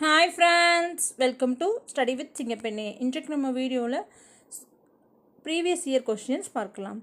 Hi friends, welcome to study with Singappenne. இன்றைக்கு நம்ம வீடியோவில் ப்ரீவியஸ் இயர் கொஸ்டின்ஸ் பார்க்கலாம்.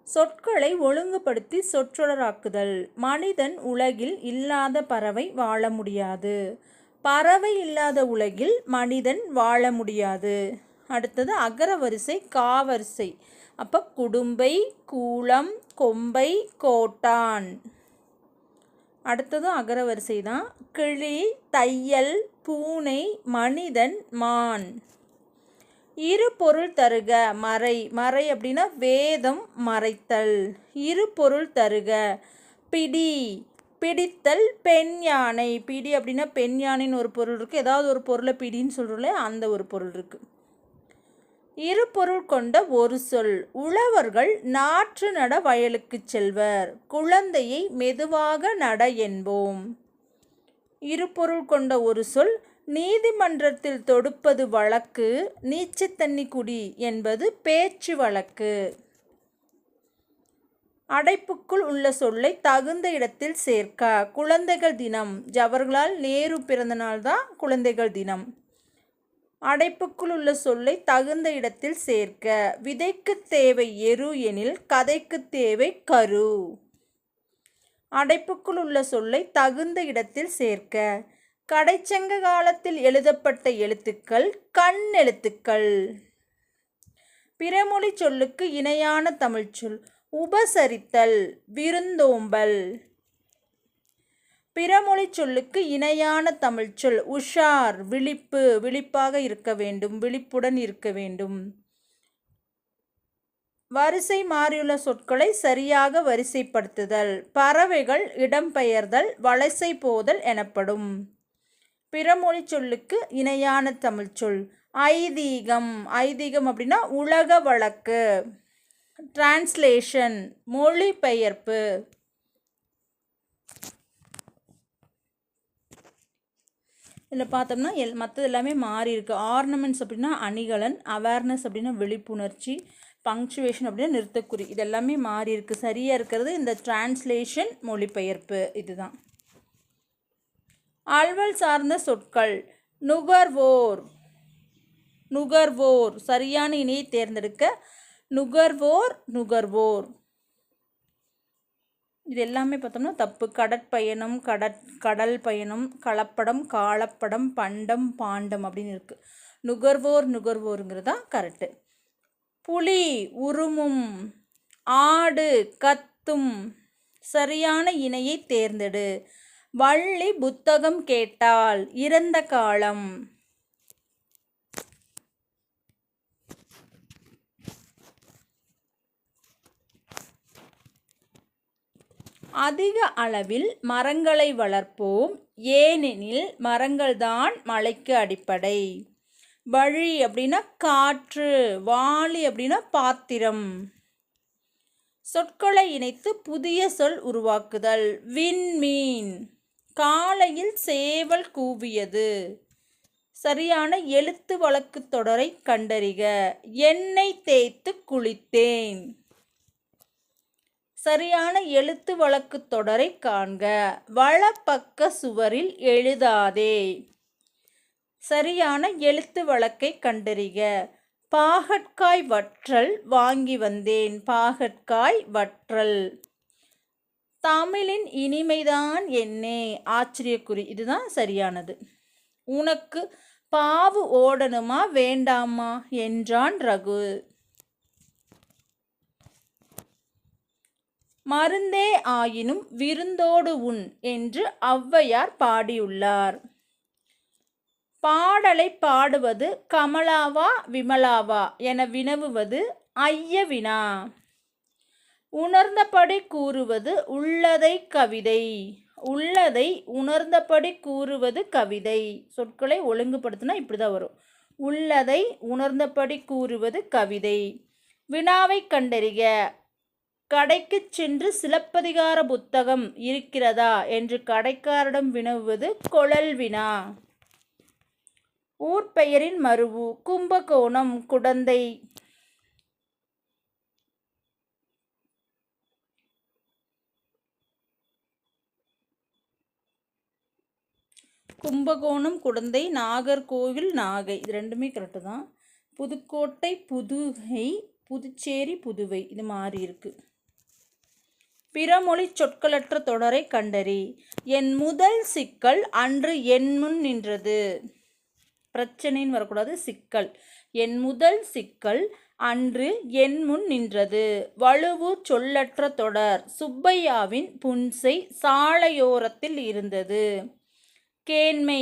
சொற்களை ஒழுங்குபடுத்தி சொற்றொடராக்குதல். மனிதன் உலகில் இல்லாத பறவை வாழ முடியாது. பறவை இல்லாத உலகில் மனிதன் வாழ முடியாது. அடுத்தது அகரவரிசை காவரிசை. அப்போ குடும்பை, கூலம், கொம்பை, கோட்டான். அடுத்ததும் அகரவரிசை தான். கிளி, தையல், பூனை, மனிதன், மான். இரு பொருள் தருக. மறை. மறை அப்படின்னா வேதம் மறைத்தல். இரு பொருள் தருக. பிடி, பிடித்தல், பெண் யானை. பிடி அப்படின்னா பெண் யானைன்னு ஒரு பொருள் இருக்குது. ஏதாவது ஒரு பொருளை பிடின்னு சொல்கிறோம்ல, அந்த ஒரு பொருள் இருக்குது. இரு பொருள் கொண்ட ஒரு சொல். உழவர்கள் நாற்று நட வயலுக்கு செல்வர். குழந்தையை மெதுவாக நட என்போம். இரு பொருள் கொண்ட ஒரு சொல். நீதிமன்றத்தில் தொடுப்பது வழக்கு. நீச்ச தண்ணி குடி என்பது பேச்சு வழக்கு. அடைப்புக்குள் உள்ள சொல்லை தகுந்த இடத்தில் சேர்க்க. குழந்தைகள் தினம். ஜவஹர்லால் நேரு பிறந்த நாள் தான் குழந்தைகள் தினம். அடைப்புக்குள் உள்ள சொல்லை தகுந்த இடத்தில் சேர்க்க. விதைக்கு தேவை எரு எனில் கதைக்கு தேவை கரு. அடைப்புக்குள் உள்ள சொல்லை தகுந்த இடத்தில் சேர்க்க. கடைச்சங்க காலத்தில் எழுதப்பட்ட எழுத்துக்கள் கண் எழுத்துக்கள். பிறமொழி சொல்லுக்கு இணையான தமிழ்ச்சொல் உபசரித்தல், விருந்தோம்பல். பிறமொழி சொல்லுக்கு இணையான தமிழ்ச்சொல் உஷார், விழிப்பு, விழிப்பாக இருக்க வேண்டும், விழிப்புடன் இருக்க வேண்டும். வரிசை மாறியுள்ள சொற்களை சரியாக வரிசைப்படுத்துதல். பறவைகள் இடம்பெயர்தல், வலசை போதல் எனப்படும். பிறமொழி சொல்லுக்கு இணையான தமிழ்ச்சொல் ஐதீகம். ஐதீகம் அப்படின்னா உலக வழக்கு. டிரான்ஸ்லேஷன், மொழிபெயர்ப்பு. இதில் பார்த்தோம்னா மற்றது எல்லாமே மாறி இருக்குது. ஆர்னமெண்ட்ஸ் அப்படின்னா அணிகலன், அவேர்னஸ் அப்படின்னா விழிப்புணர்ச்சி, பங்க்சுவேஷன் அப்படின்னா நிறுத்தக்குறி. இது எல்லாமே மாறி இருக்குது. சரியாக இருக்கிறது இந்த டிரான்ஸ்லேஷன், மொழிபெயர்ப்பு. இதுதான். அலுவல் சார்ந்த சொற்கள். நுகர்வோர். நுகர்வோர் சரியான இணையை தேர்ந்தெடுக்க. நுகர்வோர், நுகர்வோர். இது எல்லாமே பார்த்தோம்னா தப்பு. கடற்பயணம், கடல் பயணம், கலப்படம், காலப்படம், பண்டம், பாண்டம் அப்படின்னு இருக்குது. நுகர்வோர், நுகர்வோருங்கிறதா கரெக்டு. புலி உருமும், ஆடு கத்தும். சரியான இணையை தேர்ந்தெடு. வள்ளி புத்தகம் கேட்டால், இறந்த காலம். அதிக அளவில் மரங்களை வளர்ப்போம், ஏனெனில் மரங்கள்தான் மழைக்கு அடிப்படை. வழி அப்படின்னா காற்று, வாளி அப்படின்னா பாத்திரம். சொற்களை இணைத்து புதிய சொல் உருவாக்குதல். விண்மீன். காலையில் சேவல் கூவியது. சரியான எழுத்து வழக்கு தொடரை கண்டறிக. எண்ணெய் தேய்த்து குளித்தேன். சரியான எழுத்து வழக்கு தொடரை காண்க. வலப்பக்க சுவரில் எழுதாதே. சரியான எழுத்து வழக்கை கண்டறிக. பாகற்காய் வற்றல் வாங்கி வந்தேன். பாகற்காய் வற்றல். தமிழின் இனிமைதான் என்னே, ஆச்சரியக்குறி. இதுதான் சரியானது. உனக்கு பாவு ஓடணுமா வேண்டாமா என்றான் ரகு. மருந்தே ஆயினும் விருந்தோடு உண் என்று ஔவையார் பாடியுள்ளார். பாடலை பாடுவது கமலாவா விமலாவா என வினவுவது ஐய வினா. உணர்ந்தபடி கூறுவது உள்ளதை கவிதை. உள்ளதை உணர்ந்தபடி கூறுவது கவிதை. சொற்களை ஒழுங்குபடுத்தினா இப்படி தான் வரும். உள்ளதை உணர்ந்தபடி கூறுவது கவிதை. வினாவை கண்டறிக. கடைக்கு சென்று சிலப்பதிகார புத்தகம் இருக்கிறதா என்று கடைக்காரரிடம் வினவுவது கொழல் வினா. ஊர் பெயரின் மருவு. கும்பகோணம், குடந்தை. கும்பகோணம் குடந்தை, நாகர்கோவில் நாகை, இது ரெண்டுமே கரெக்டு தான். புதுக்கோட்டை புதுகை, புதுச்சேரி புதுவை, இது மாறி இருக்கு. பிறமொழி சொற்களற்ற தொடரை கண்டறி. என் முதல் சிக்கல் அன்று என் முன் நின்றது. பிரச்சனைன்னு வரக்கூடாது, சிக்கல். என் முதல் சிக்கல் அன்று என் முன் நின்றது. வழுவூர் சொல்லற்ற தொடர். சுப்பையாவின் புன்சை சாலையோரத்தில் இருந்தது. கேண்மை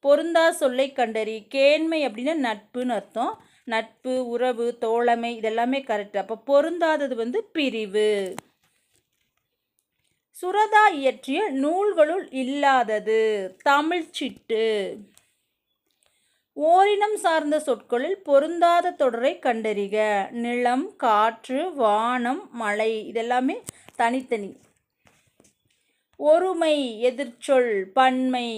பொருந்தா சொல்லை கண்டறி. கேண்மை அப்படின்னா நட்புன்னு அர்த்தம். நட்பு, உறவு, தோழமை, இதெல்லாமே கரெக்ட். அப்போ பொருந்தாதது பிரிவு. சுரதா இயற்றிய நூல்களுள் இல்லாதது. தமிழ்ச்சிட்டு. ஓரினம் சார்ந்த சொற்களில் பொருந்தாத தொடரை கண்டறிக. நிலம், காற்று, வானம், மழை, இதெல்லாமே தனித்தனி. ஒருமை எதிர்ச்சொல் பன்மை.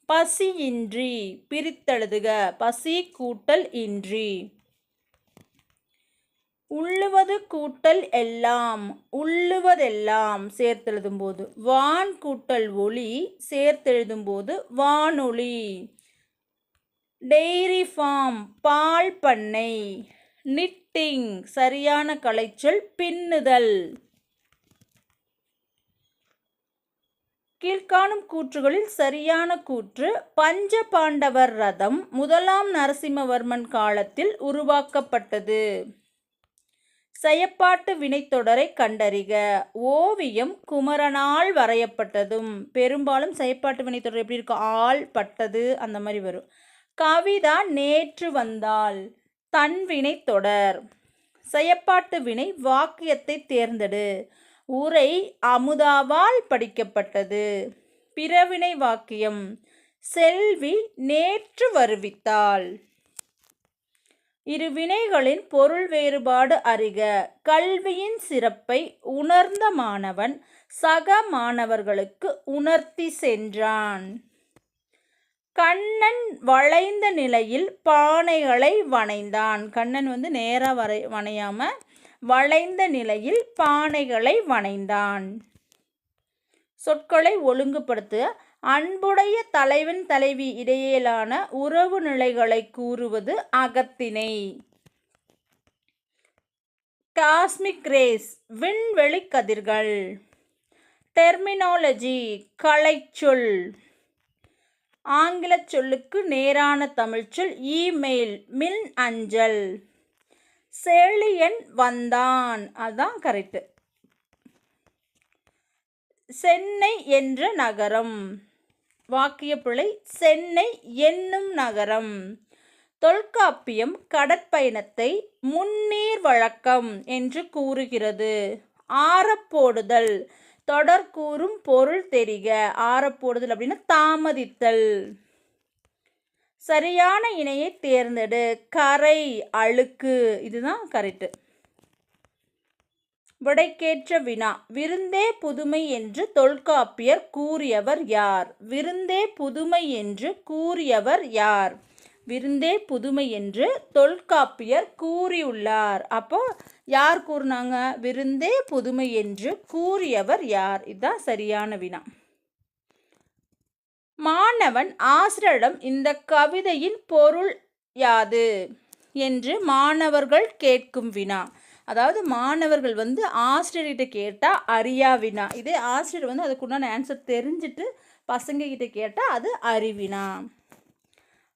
பசியின்றி பிரித்தெழுதுக. பசி கூட்டல் இன்றி. உள்ளுவது கூட்டல் எல்லாம். உள்ளுவதெல்லாம் சேர்த்தெழுதும்போது வான் கூட்டல் ஒளி, சேர்த்தெழுதும்போது வானொலி. டெய்ரி ஃபார்ம் பால் பண்ணை. நிட்டிங் சரியான கலைச்சொல் பின்னுதல். கீழ்காணும் கூற்றுகளில் சரியான கூற்று. பஞ்ச பாண்டவர் ரதம் முதலாம் நரசிம்மவர்மன் காலத்தில் உருவாக்கப்பட்டது. செயப்பாட்டு வினைத்தொடரை கண்டறிக. ஓவியம் குமரனால் வரையப்பட்டதும். பெரும்பாலும் செயப்பாட்டு வினைத்தொடர் எப்படி இருக்கும்? ஆள், பட்டது, அந்த மாதிரி வரும். கவிதா நேற்று வந்தாள். தன்வினை தொடர். செயப்பாட்டு வினை வாக்கியத்தை தேர்ந்தெடு. உரை அமுதாவால் படிக்கப்பட்டது. பிறவினை வாக்கியம். செல்வி நேற்று வருவித்தாள். இரு வினைகளின் பொருள் வேறுபாடு அறிக. கல்வியின் சிறப்பை உணர்ந்த மாணவன் சக மாணவர்களுக்கு உணர்த்தி சென்றான். கண்ணன் வளைந்த நிலையில் பானைகளை வனைந்தான். கண்ணன் நேரா வனையாம வளைந்த நிலையில் பானைகளை வனைந்தான். சொற்களை ஒழுங்குபடுத்த. அன்புடைய தலைவன் தலைவி இடையிலான உறவு நிலைகளை கூறுவது அகத்திணை. காஸ்மிக் ரேஸ் விண்வெளி கதிர்கள். டெர்மினாலஜி கலைச்சொல். ஆங்கில சொல்லுக்கு நேரான தமிழ்ச்சொல் இமெயில், மின் அஞ்சல். செழியன் வந்தான், அதுதான் கரெக்டு. சென்னை என்ற நகரம். வாக்கியப்பிழை. சென்னை என்னும் நகரம். தொல்காப்பியம் கடற்பயணத்தை முன்னீர் வழக்கம் என்று கூறுகிறது. ஆரப்போடுதல் தொடர் கூறும் பொருள் தெரிக. ஆரப்போடுதல் அப்படின்னா தாமதித்தல். சரியான இணையை தேர்ந்தெடு. கரை, அழுக்கு, இதுதான் கரெக்டு. விடைக்கேற்ற வினா. விருந்தே புதுமை என்று தொல்காப்பியர் கூறியவர் யார்? விருந்தே புதுமை என்று கூறியவர் யார்? விருந்தே புதுமை என்று தொல்காப்பியர் கூறியுள்ளார். அப்போ யார் கூறினாங்க? விருந்தே புதுமை என்று கூறியவர் யார்? இதுதான் சரியான வினா. மாணவன் ஆசிரியரிடம் இந்த கவிதையின் பொருள் யாது என்று மாணவர்கள் கேட்கும் வினா. அதாவது மாணவர்கள் ஆசிரியர்கிட்ட கேட்டால் அறியா வினா. இதே ஆசிரியர் அதுக்குண்டான ஆன்சர் தெரிஞ்சுட்டு பசங்க கிட்ட கேட்டால் அது அறிவினா.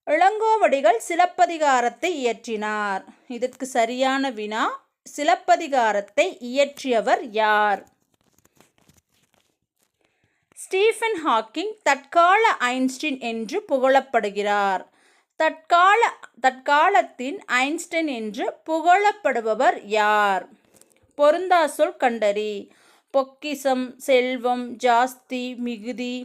இளங்கோவடிகள் சிலப்பதிகாரத்தை இயற்றினார். இதற்கு சரியான வினா. சிலப்பதிகாரத்தை இயற்றியவர் யார்? ஸ்டீஃபன் ஹாக்கிங் தற்கால ஐன்ஸ்டீன் என்று புகழப்படுகிறார். தற்காலத்தின் ஐன்ஸ்டைன் என்று புகழப்படுபவர் யார்? பொருந்தா சொல் கண்டறி. பொக்கிசம், செல்வம், ஜாஸ்தி, மிகுதி,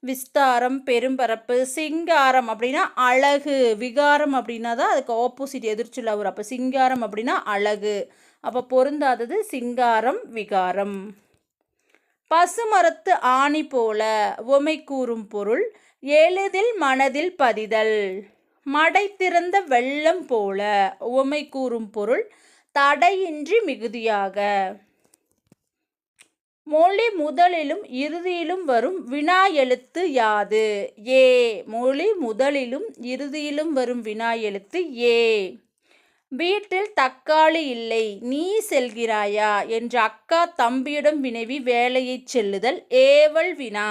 விஸ்தாரம், பெரும்பரப்பு. சிங்காரம் அப்படின்னா அழகு. விகாரம் அப்படின்னா தான் அதுக்கு ஆப்போசிட் எதிர்ச்சொல் வரும். அப்போ சிங்காரம் அப்படின்னா அழகு. அப்போ பொருந்தாதது சிங்காரம், விகாரம். பசுமரத்து ஆணி போல உவமை கூறும் பொருள். எளிதில் மனதில் பதிதல். மடை திறந்த வெள்ளம் போல உவமை கூறும் பொருள். தடையின்றி மிகுதியாக. மொழி முதலிலும் இறுதியிலும் வரும் வினா எழுத்து யாது? ஏ. மொழி முதலிலும் இறுதியிலும் வரும் வினா எழுத்து ஏ. வீட்டில் தக்காளி இல்லை, நீ செல்கிறாயா என்ற அக்கா தம்பியிடம் வினவி வேலையைச் செல்லுதல் ஏவல் வினா.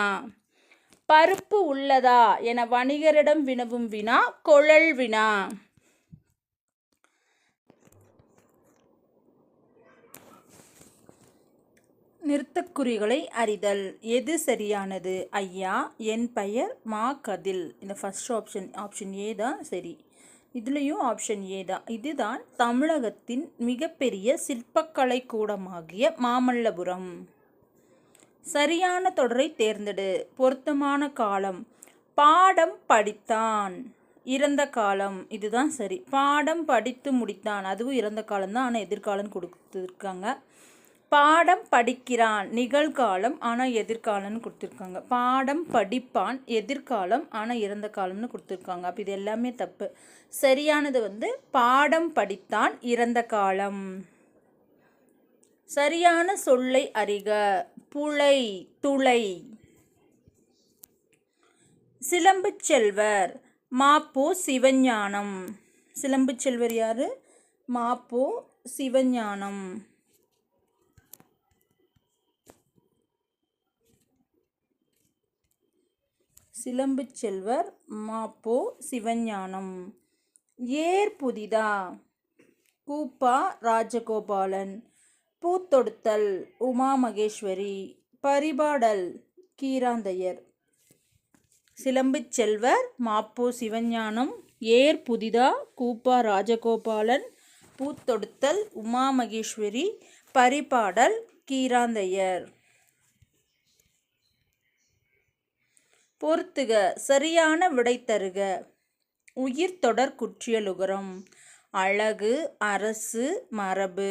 பருப்பு உள்ளதா என வணிகரிடம் வினவும் வினா கொழல் வினா. நிறுத்தக்குறிகளை அறிதல். எது சரியானது? ஐயா, என் பெயர் மா கதில். இந்த ஃபர்ஸ்ட் ஆப்ஷன் ஏ தான் சரி. இதுலேயும் ஆப்ஷன் ஏ தான். இதுதான் தமிழகத்தின் மிகப்பெரிய சிற்பக்கலை கூடமாகிய மாமல்லபுரம். சரியான தொடரை தேர்ந்தெடு. பொருத்தமான காலம். பாடம் படித்தான், இறந்த காலம். இதுதான் சரி. பாடம் படித்து முடித்தான், அதுவும் இறந்த காலம்தான், ஆனால் எதிர்காலம் கொடுத்துருக்காங்க. பாடம் படிக்கிறான், நிகழ்காலம், ஆனால் எதிர்காலம்னு கொடுத்துருக்காங்க. பாடம் படிப்பான், எதிர்காலம், ஆனால் இறந்த காலம்னு கொடுத்துருக்காங்க. அப்போ இது எல்லாமே தப்பு. சரியானது பாடம் படித்தான், இறந்த காலம். சரியான சொல்லை அறிக. புலை, துளை. சிலம்பு செல்வர். மாப்போ சிவஞானம். சிலம்பு செல்வர் யாரு? மாப்போ சிவஞானம். சிலம்பு செல்வர் மாப்போ சிவஞானம். ஏர் புதிதா. கூப்பா ராஜகோபாலன். பூத்தொடுத்தல் உமா மகேஸ்வரி. பரிபாடல் கீராந்தையர். சிலம்பு செல்வர் மாப்போ சிவஞானம். ஏர் புதிதா கூப்பா ராஜகோபாலன். பூத்தொடுத்தல் உமா மகேஸ்வரி. பரிபாடல் கீராந்தையர். பொறுத்துக. சரியான விடை தருக. உயிர் தொடர் குற்றியலுகரம். அழகு, அரசு, மரபு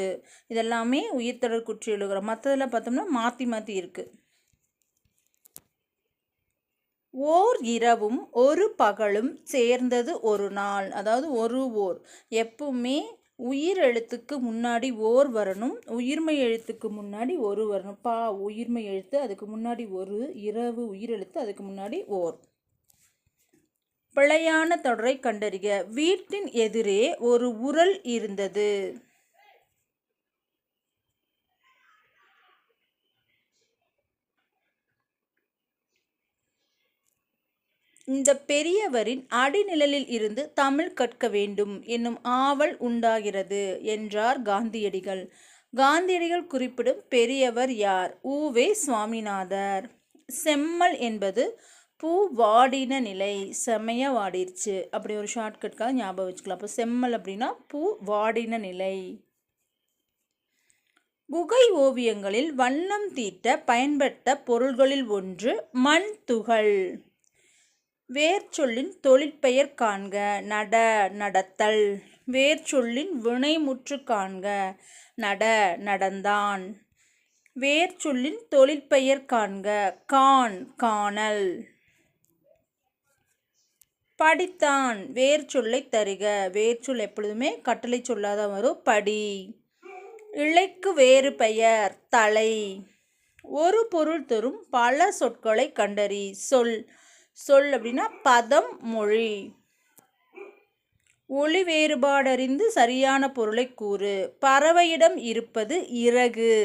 இதெல்லாமே உயிர் தொடர் குற்றியலுகரம். மற்றதெல்லாம் பார்த்தோம்னா மாற்றி மாற்றி இருக்குது. ஓர் இரவும் ஒரு பகலும் சேர்ந்தது ஒரு நாள். அதாவது ஓர் எப்பவுமே உயிர் எழுத்துக்கு முன்னாடி ஓர் வரணும், உயிர்மை எழுத்துக்கு முன்னாடி ஒரு வரணும். பா உயிர்மை எழுத்து, அதுக்கு முன்னாடி ஒரு. இரவு உயிர் எழுத்து, அதுக்கு முன்னாடி ஓர். பிழையான தொடரை கண்டறிக. வீட்டின் எதிரே ஒரு உரல் இருந்தது. இந்த பெரியவரின் அடிநிழலில் இருந்து தமிழ் கற்க வேண்டும் என்னும் ஆவல் உண்டாகிறது என்றார் காந்தியடிகள். காந்தியடிகள் குறிப்பிடும் பெரியவர் யார்? உ.வே. சுவாமிநாதர். செம்மல் என்பது பூ வாடின நிலை. செம்மைய வாடிருச்சு, அப்படி ஒரு ஷார்ட்கட்காக ஞாபகம் வச்சுக்கலாம். அப்போ செம்மல் அப்படின்னா பூ வாடின நிலை. குகை ஓவியங்களில் வண்ணம் தீட்ட பயன்பட்ட பொருள்களில் ஒன்று மண் துகள். வேர்ச்சொல்லின் தொழிற்பெயர் காண்க. நட, நடத்தல். வேர்ச்சொல்லின் வினைமுற்று காண்க. நட, நடந்தான். வேர்ச்சொல்லின் தொழிற்பெயர் காண்க. காண், காணல். படித்தான். வேர்ச்சொல்லை தருக. வேர்ச்சொல் எப்பொழுதுமே கட்டளை சொல்லாதான் வரும். படி. இலைக்கு வேறு பெயர் தலை. ஒரு பொருள் தரும் பல சொற்களை கண்டறி. சொல். சொல் அப்படின்னா பதம், மொழி. ஒளி வேறுபாடறிந்து சரியான பொருளை கூறு. பறவையிடம் இருப்பது இறகு.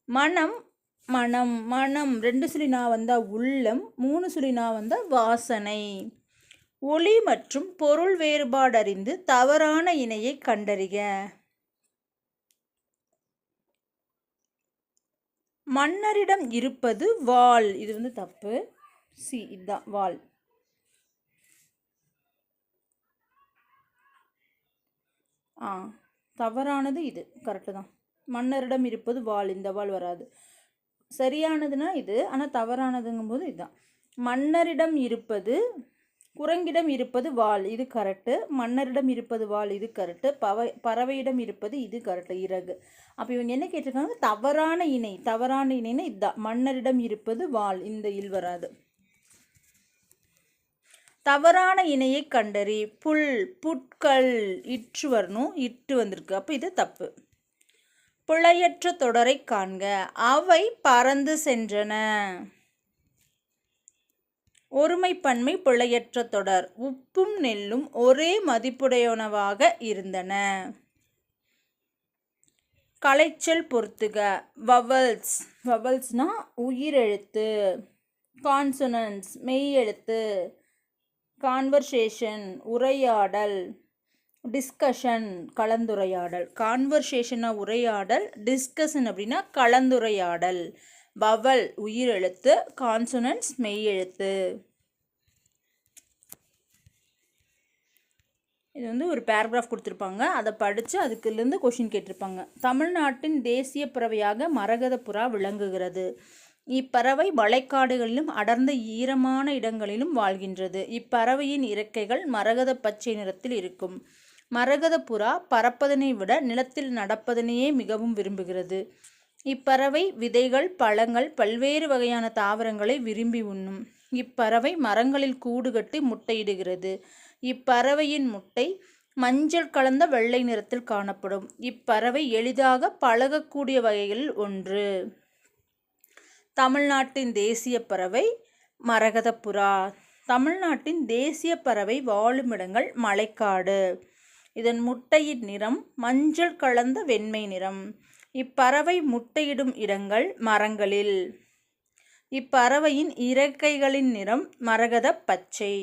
மனம், மனம், மனம் 2 சுழி நா வந்தா உள்ளம், 3 சுழி நா வந்தா வாசனை. ஒளி மற்றும் பொருள் வேறுபாடறிந்து தவறான இணையை கண்டறிக. மன்னரிடம் இருப்பது வாள். இது தப்பு. சி, இதுதான் வாள். தவறானது இது. கரெக்டு தான். மன்னரிடம் இருப்பது வாள், இந்த வாள் வராது. சரியானதுன்னா இது, ஆனால் தவறானதுங்கும்போது இதுதான். மன்னரிடம் இருப்பது, குரங்கிடம் இருப்பது வாள், இது கரெக்டு. மன்னரிடம் இருப்பது வாள், இது கரெக்டு. பறவையிடம் இருப்பது இது கரெக்டு, இறகு. அப்போ இவங்க என்ன கேட்டிருக்காங்க? தவறான இணை. தவறான இணைன்னா இதுதான். மன்னரிடம் இருப்பது வாள், இந்த இல் வராது. தவறான இணையை கண்டறி. புல், புட்கள், இற்று வரணும், இட்டு வந்திருக்கு. அப்போ இது தப்பு. பிழையற்ற தொடரை காண்க. அவை பறந்து சென்றன. ஒருமைப்பன்மை பிழையற்ற தொடர். உப்பும் நெல்லும் ஒரே மதிப்புடையனவாக இருந்தன. கலைச்சொல் பொறுத்துக. வவல்ஸ், வவல்ஸ்னா உயிரெழுத்து. கான்சனன்ட்ஸ், மெய்யெழுத்து. கான்வர்சேஷன், உரையாடல். டிஸ்கஷன், கலந்துரையாடல். கான்வர்சேஷனா உரையாடல், டிஸ்கஷன் அப்படின்னா கலந்துரையாடல். வவல் உயிரெழுத்து, கான்சனன்ட்ஸ் மெய்யெழுத்து. இது ஒரு பேராகிராஃப் கொடுத்துருப்பாங்க, அதை படித்து அதுக்குலேருந்து கொஷின் கேட்டிருப்பாங்க. தமிழ்நாட்டின் தேசிய பறவையாக மரகத புறா விளங்குகிறது. இப்பறவை மழைக்காடுகளிலும் அடர்ந்த ஈரமான இடங்களிலும் வாழ்கின்றது. இப்பறவையின் இறக்கைகள் மரகத பச்சை நிறத்தில் இருக்கும். மரகத புறா பறப்பதனை விட நிலத்தில் நடப்பதனையே மிகவும் விரும்புகிறது. இப்பறவை விதைகள், பழங்கள், பல்வேறு வகையான தாவரங்களை விரும்பி உண்ணும். இப்பறவை மரங்களில் கூடு கட்டி முட்டையிடுகிறது. இப்பறவையின் முட்டை மஞ்சள் கலந்த வெள்ளை நிறத்தில் காணப்படும். இப்பறவை எளிதாக பழகக்கூடிய வகைகளில் ஒன்று. தமிழ்நாட்டின் தேசிய பறவை மரகத புறா. தமிழ்நாட்டின் தேசிய பறவை வாழுமிடங்கள் மழைக்காடு. இதன் முட்டையின் நிறம் மஞ்சள் கலந்த வெண்மை நிறம். இப்பறவை முட்டையிடும் இடங்கள் மரங்களில். இப்பறவையின் இறக்கைகளின் நிறம் மரகத பச்சை.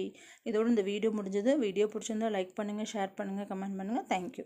இதோடு இந்த வீடியோ முடிஞ்சது. வீடியோ பிடிச்சிருந்தா லைக் பண்ணுங்கள், ஷேர் பண்ணுங்கள், கமெண்ட் பண்ணுங்கள். தேங்க்யூ.